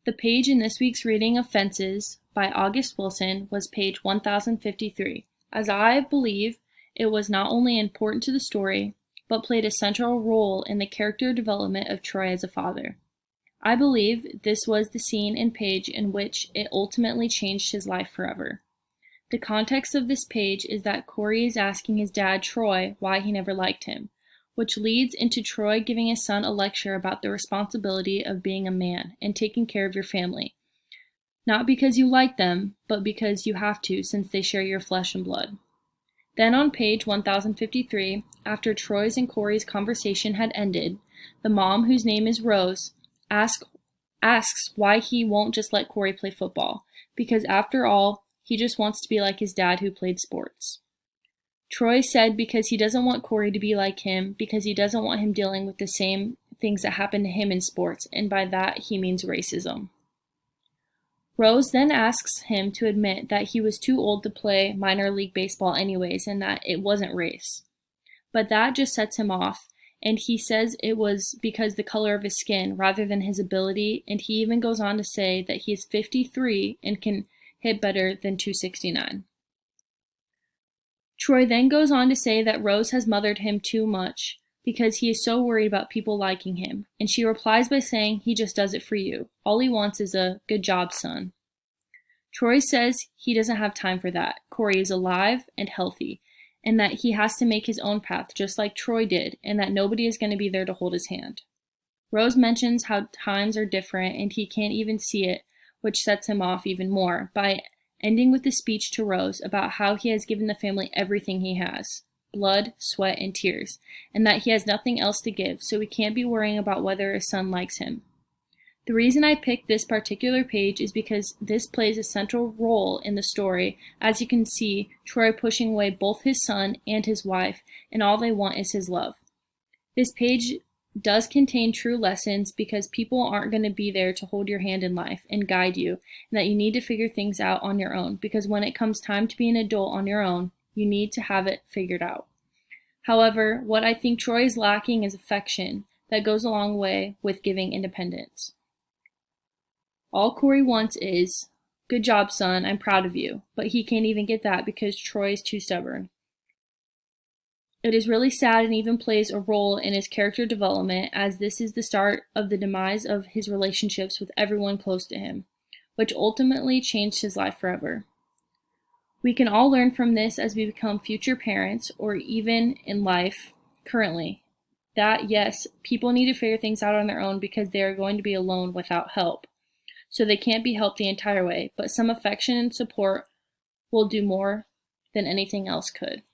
The page in this week's reading of Fences by August Wilson was page 1053, as I believe it was not only important to the story, but played a central role in the character development of Troy as a father. I believe this was the scene and page in which it ultimately changed his life forever. The context of this page is that Corey is asking his dad, Troy, why he never liked him, which leads into Troy giving his son a lecture about the responsibility of being a man and taking care of your family. Not because you like them, but because you have to since they share your flesh and blood. Then on page 1053, after Troy's and Corey's conversation had ended, the mom, whose name is Rose, asks why he won't just let Corey play football, because after all, he just wants to be like his dad who played sports. Troy said because he doesn't want Corey to be like him, because he doesn't want him dealing with the same things that happen to him in sports, and by that he means racism. Rose then asks him to admit that he was too old to play minor league baseball anyways, and that it wasn't race. But that just sets him off, and he says it was because the color of his skin rather than his ability, and he even goes on to say that he is 53 and can hit better than 269. Troy then goes on to say that Rose has mothered him too much because he is so worried about people liking him, and she replies by saying he just does it for you. All he wants is a good job, son. Troy says he doesn't have time for that. Corey is alive and healthy, and that he has to make his own path just like Troy did, and that nobody is going to be there to hold his hand. Rose mentions how times are different and he can't even see it, which sets him off even more, by ending with a speech to Rose about how he has given the family everything he has, blood, sweat, and tears, and that he has nothing else to give, so he can't be worrying about whether his son likes him. The reason I picked this particular page is because this plays a central role in the story, as you can see Troy pushing away both his son and his wife, and all they want is his love. This page does contain true lessons because people aren't going to be there to hold your hand in life and guide you, and that you need to figure things out on your own, because when it comes time to be an adult on your own, you need to have it figured out. However, what I think Troy is lacking is affection that goes a long way with giving independence. All Corey wants is, good job, son, I'm proud of you, but he can't even get that because Troy is too stubborn. It is really sad and even plays a role in his character development, as this is the start of the demise of his relationships with everyone close to him, which ultimately changed his life forever. We can all learn from this as we become future parents, or even in life currently, that yes, people need to figure things out on their own because they are going to be alone without help. So they can't be helped the entire way, but some affection and support will do more than anything else could.